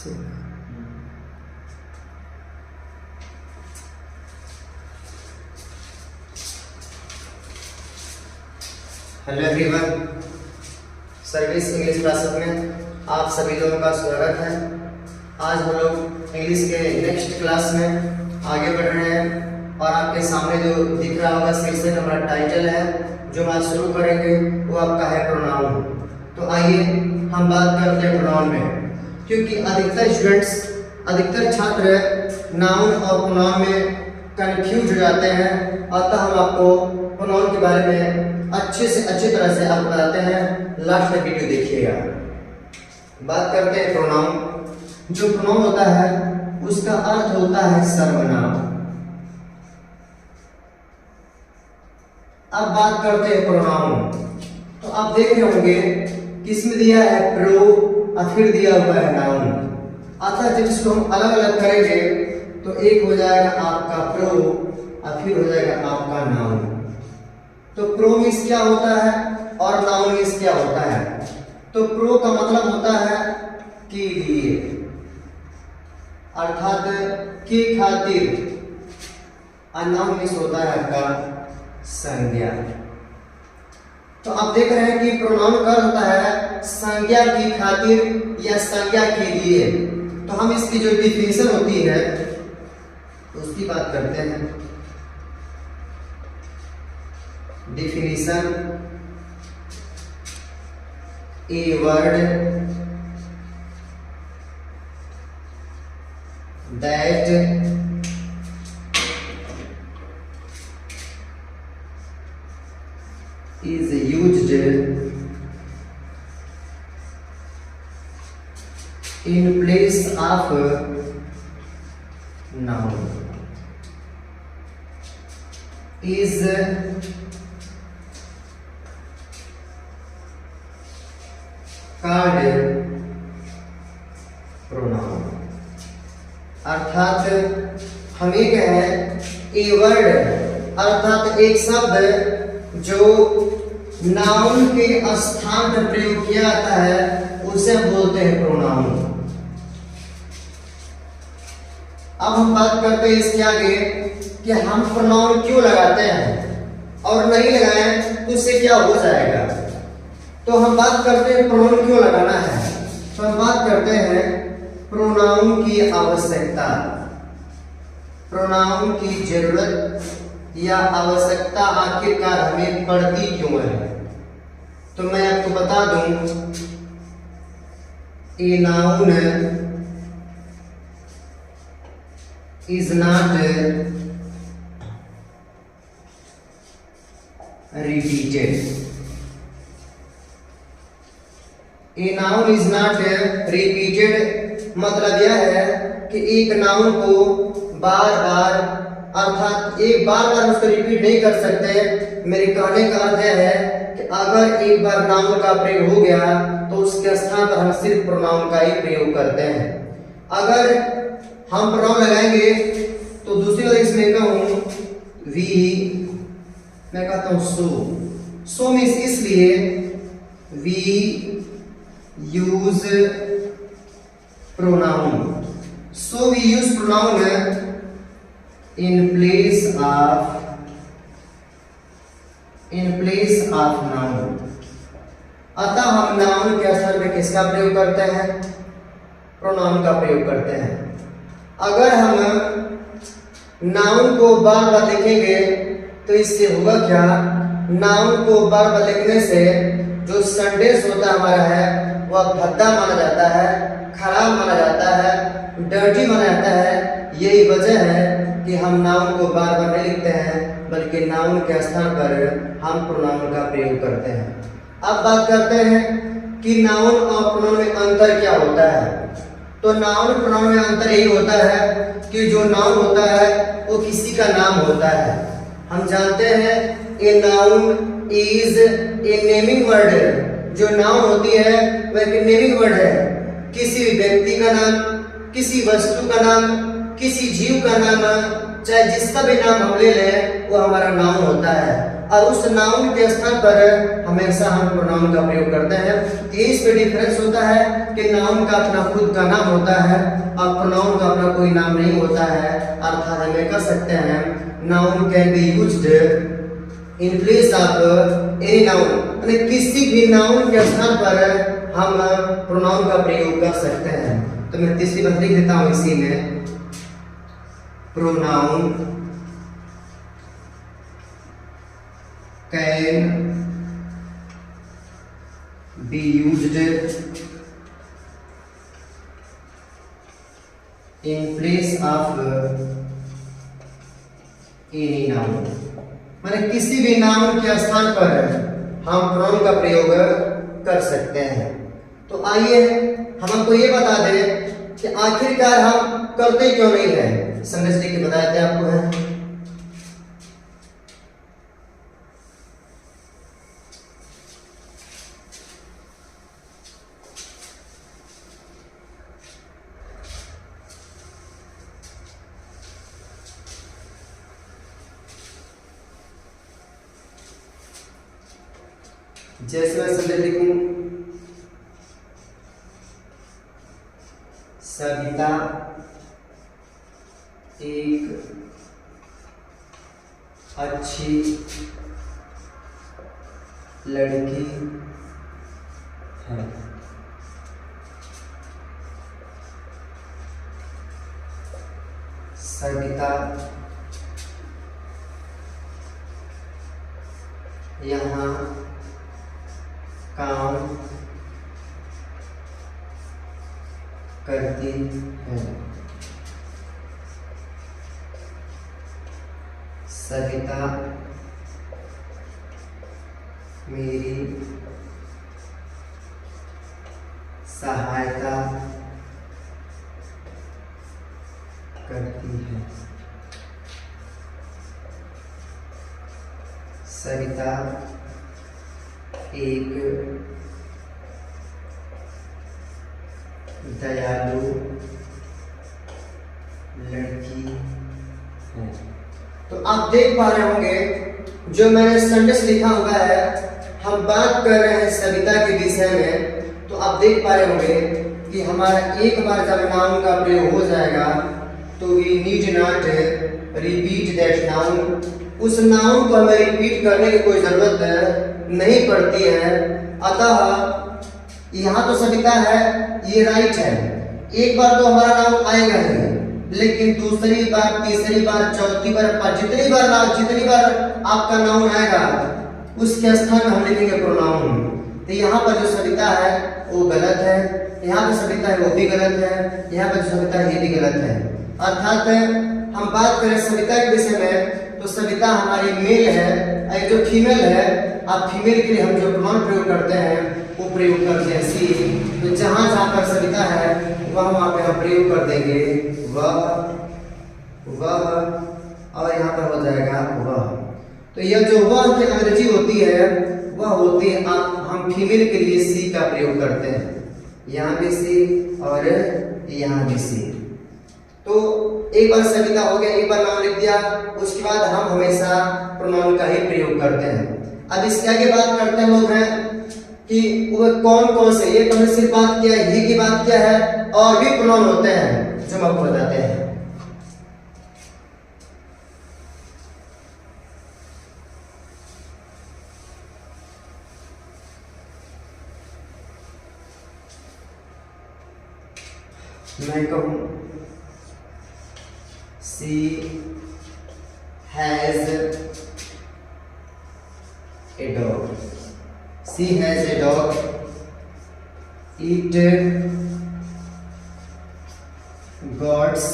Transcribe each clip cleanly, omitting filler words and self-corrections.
Hello everyone, service English classes में आप सभी लोगों का स्वागत है। आज हम लोग इंग्लिश के नेक्स्ट क्लास में आगे बढ़ रहे हैं और आपके सामने जो दिख रहा होगा शीर्षक हमारा टाइटल है जो हम आज शुरू करेंगे वो आपका है प्रोनाउन। तो आइए हम बात करते हैं प्रोनाउन में, क्योंकि अधिकतर छात्र नाउन और प्रोनाउन में कंफ्यूज हो जाते हैं। अतः हम आपको प्रोनाउन के बारे में अच्छी तरह से आपको बताते हैं। लास्ट में वीडियो देखिएगा। बात करते हैं प्रोनाउन। जो प्रोनाउन होता है उसका अर्थ होता है सर्वनाम। अब बात करते हैं प्रोनाउन। तो आप देख रहे होंगे किसमें दिया है प्रो और फिर दिया हुआ है नाउन। अतः जब इसको हम अलग अलग करेंगे तो एक हो जाएगा आपका प्रो और फिर हो जाएगा आपका नाउन। तो प्रो मीन्स क्या होता है और नाउन मीन्स क्या होता है। तो प्रो का मतलब होता है के लिए, अर्थात के खातिर, और नाउन मीन्स होता है आपका संज्ञा। तो आप देख रहे हैं कि प्रोनाउन का होता है संज्ञा की खातिर या संज्ञा के लिए। तो हम इसकी जो डिफिनेशन होती है उसकी बात करते हैं। Definition: a word that is used in place of noun is called pronoun। अर्थात हम ये कहें ए वर्ड अर्थात एक शब्द जो नाउन के स्थान पर प्रयोग किया जाता है उसे हम बोलते हैं प्रोनाउन। अब हम बात करते हैं इसके आगे कि हम प्रोनाउन क्यों लगाते हैं और नहीं लगाएं तो उससे क्या हो जाएगा। तो हम बात करते हैं प्रोनाउन क्यों लगाना है। तो हम बात करते हैं प्रोनाउन की आवश्यकता, प्रोनाउन की जरूरत या आवश्यकता आखिरकार हमें पड़ती क्यों है। तो मैं आपको बता दूं, a noun is not repeated. A noun is not repeated मतलब यह है कि एक नाउन को बार बार अर्थात एक बार उसको रिपीट नहीं कर सकते। मेरे कहने का अर्थ है कि अगर एक बार नाउन का प्रयोग हो गया तो उसके स्थान पर हम सिर्फ प्रोनाउन का ही प्रयोग करते हैं। अगर हम प्रोनाउन लगाएंगे तो दूसरी बात इसमें कहूं वी, मैं कहता हूं सो मीन्स इसलिए we use pronoun. So we use pronoun in place of noun। अतः हम नाउन के स्थान पे किसका प्रयोग करते हैं, प्रोनाउन का प्रयोग करते हैं। अगर हम नाउन को बार बार लिखेंगे तो इससे होगा क्या, नाउन को बार बार लिखने से जो सेंटेंस होता हमारा है वह भद्दा माना जाता है, खराब माना जाता है, डर्टी माना जाता है। यही वजह है कि हम नाउन को बार बार नहीं लिखते हैं बल्कि नाउन के स्थान पर हम प्रोनाउन का प्रयोग करते हैं। अब बात करते हैं कि नाउन और प्रोनाउन में अंतर क्या होता है। तो नाउन प्रोनाउन में अंतर यही होता है कि जो नाउन होता है वो किसी का नाम होता है। हम जानते हैं a noun is a naming word. जो नाउन होती है वह एक नेमिंग वर्ड है। किसी व्यक्ति का नाम, किसी वस्तु का नाम, किसी जीव का नाम चाहे जिसका भी नाम हम ले लें वो हमारा नाउन होता है, और उस नाउन के स्थान पर हमेशा हम प्रोनाउन का प्रयोग करते हैं। इस पे डिफरेंस होता है कि नाउन का अपना खुद का नाम होता है और प्रोनाउन का अपना कोई नाम नहीं होता है। अर्थात हमें कह सकते हैं noun can be used in place of any noun, यानी किसी भी नाउन के स्थान पर हम प्रोनाउन का प्रयोग कर सकते हैं। तो मैं तीसरी बात लिख देता हूं इसी में, pronoun can be used in place of any noun, माने किसी भी नाउन के स्थान पर हम प्रोनाउन का प्रयोग कर सकते हैं। तो आइए हम आपको ये बता दें कि आखिरकार हम करते क्यों नहीं है। समझने के बताते आपको है, जैसे मैं समझ लिखूं, सविता एक अच्छी लड़की है। सविता यहाँ काम करती है। सविता मेरी सहायता करती है। सविता एक दयालु लड़की है। तो आप देख पा रहे होंगे जो मैंने सेंटेंस लिखा हुआ है, हम बात कर रहे हैं सविता के विषय में। तो आप देख पा रहे होंगे कि हमारा एक बार जब नाउन का प्रयोग हो जाएगा तो we need not repeat that noun, उस नाउन को हमें रिपीट करने की कोई जरूरत नहीं पड़ती है। अतः यहाँ तो सविता है, ये राइट है, एक बार तो हमारा नाम आएगा ही, लेकिन दूसरी बार, तीसरी बार, चौथी बार, जितनी बार आपका नाउन आएगा उसके स्थान में हम लिखेंगे प्रोनाउन। तो यहाँ पर जो सविता है वो गलत है, यहाँ पर सविता है वो भी गलत है, यहाँ पर जो सविता है ये भी गलत है। अर्थात हम बात करें सविता के विषय में तो सविता हमारी मेल है, जो फीमेल है, आप फीमेल के लिए हम जो प्रोनाउन प्रयोग करते हैं वो प्रयोग करते हैं सी। तो जहां जहां पर सविता है वहां पे हम प्रयोग कर देंगे वह, और यहाँ पर हो जाएगा वह। तो यह जो वह की अंग्रेजी होती है वह होती है, हम फीमेल के लिए सी का प्रयोग करते हैं, यहाँ भी सी और यहाँ भी सी। तो एक बार सविता हो गया, एक बार नाम लिख दिया, उसके बाद हम हमेशा प्रोनाउन का ही प्रयोग करते हैं। अब इसके आगे बात करते हैं लोग हैं कि वो कौन कौन से, ये तो सिर्फ बात किया है, ही की बात किया है, और भी प्रोनाउन होते हैं जो हम आपको बताते हैं। मैं कहूं she has a dog, she has a dog, it guards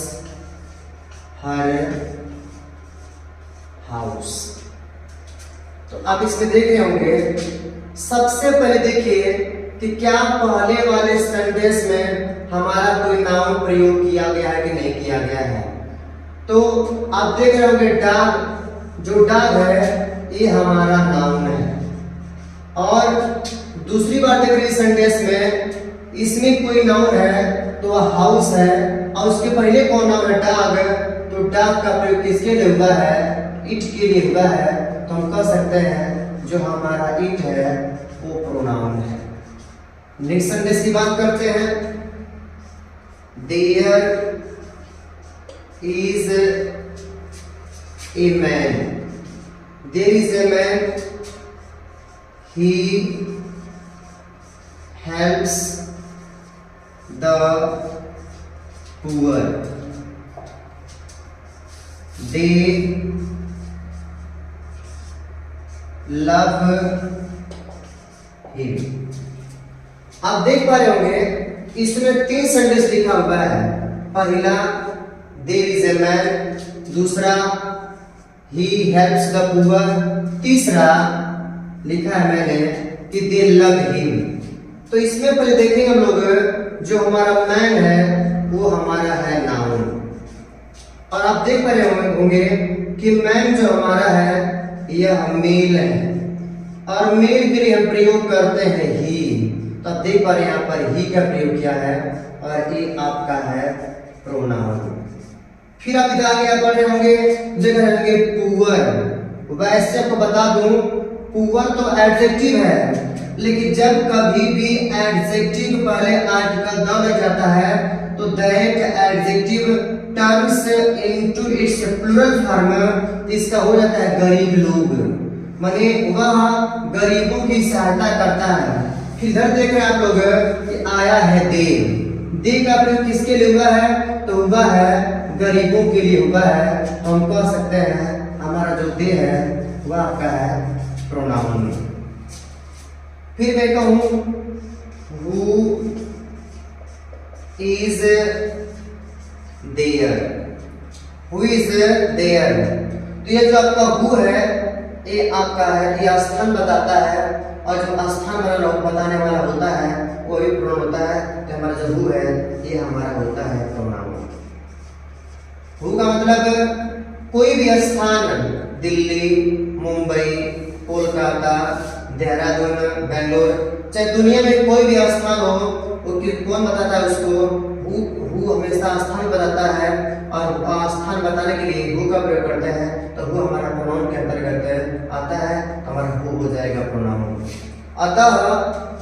her house। तो आप इसमें देख रहे होंगे, सबसे पहले देखिए कि क्या पहले वाले सेंटेंस में हमारा कोई नाउन प्रयोग किया गया है कि नहीं किया गया है। तो आप देख रहे होंगे डॉग, जो डॉग है ये हमारा नाउन है, और दूसरी बात देख रही सेंटेंस में इसमें कोई नाउन है तो वह हाउस है, और उसके पहले कौन नाउन है डॉग, तो तो डाक का प्रयोग किसके लिए हुआ है? इट के लिए हुआ है। तो हम कह सकते हैं जो हमारा इट है वो प्रोनाउन है। नेक्स्ट सेंटेंस की बात करते हैं। There is a man, there is a man, he helps the poor, they love him. आप देख पा रहे होंगे इसमें 3 सेंटेंस लिखा हुआ है। पहला देयर इज ए मैन, दूसरा ही हेल्प्स द पुअर, तीसरा लिखा है मैंने कि दे लव हिम। तो इसमें पहले देखेंगे हम लोग जो हमारा मैन है वो हमारा है नाउन। और आप देख पा रहे होंगे कि मैन जो हमारा है यह मेल है और मेल के लिए हम प्रयोग करते हैं ही। तो आप देख पा रहे हैं यहाँ पर ही का प्रयोग किया है और ये आपका है प्रोनाउन। फिर आप इधर आगे बढ़ रहे होंगे, जगह रहेंगे पुअर। वैसे आपको बता दूं पुअर तो एडजेक्टिव है, लेकिन जब कभी भी एडजेक्टिव पहले आर्टिकल न लग जाता है तो that adjective turns into its plural form, इसका हो जाता है गरीब लोग, माने वह गरीबों की सहायता करता है। फिर इधर देख रहे हैं आप लोग कि आया है दे, दे का प्रयोग किसके लिए हुआ है? तो हुआ है गरीबों के लिए हुआ है। हम कह सकते हैं हमारा जो दे है वह आपका है प्रोनाउन। फिर मैं कहूं who is there, who is there. तो ये जो आपका हु है ये आपका है, ये स्थान बताता है और जो स्थान वाला बताने वाला होता है वो भी प्रोनाउन होता है। तो हमारा जो हु है ये हमारा होता है प्रोनाउन। हु का मतलब कोई भी स्थान, दिल्ली, मुंबई, कोलकाता, देहरादून, बेंगलोर, चाहे दुनिया में कोई भी स्थान हो वो कौन बताता है उसको? हु हमेशा स्थान बताता है और स्थान बताने के लिए हु का प्रयोग करते हैं। तो हु हमारा प्रोनाउन के अंतर्गत आता है, हमारा हु हो जाएगा प्रोनाउन। अतः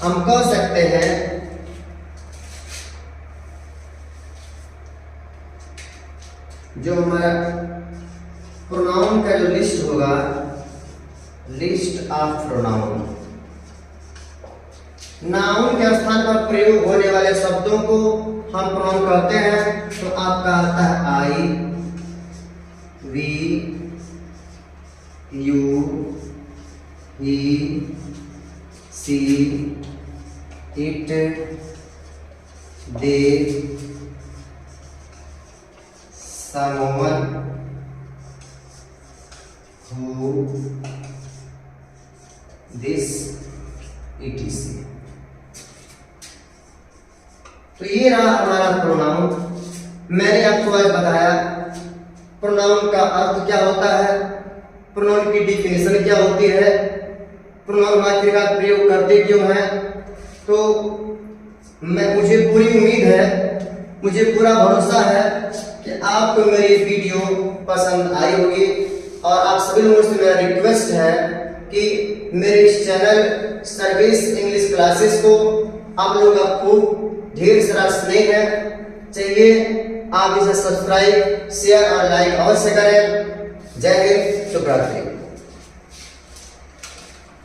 हम कह सकते हैं जो हमारा प्रोनाउन का जो लिस्ट होगा, लिस्ट ऑफ प्रोनाउन, नाउन के स्थान पर प्रयोग होने वाले शब्दों को हम प्रोनाउन कहते हैं। तो आपका आता है I, we, you, he, she, it, they, someone, who, this, etc। तो ये रहा हमारा प्रोनाउन। मैंने आपको आज बताया प्रोनाउन का अर्थ क्या होता है, प्रोनाउन की डिफिनेशन क्या होती है, प्रोनाउन आखिरकार प्रयोग करते क्यों हैं। तो मुझे पूरी उम्मीद है, मुझे पूरा भरोसा है कि आपको मेरी वीडियो पसंद आई होगी। और आप सभी लोगों से मेरा रिक्वेस्ट है कि मेरे इस चैनल सर्विस इंग्लिश क्लासेस को आप लोग आपको ढेर सारा स्नेह है चाहिए, आप इसे सब्सक्राइब, शेयर और लाइक अवश्य करें। जय हिंद, शुभ रात्रि।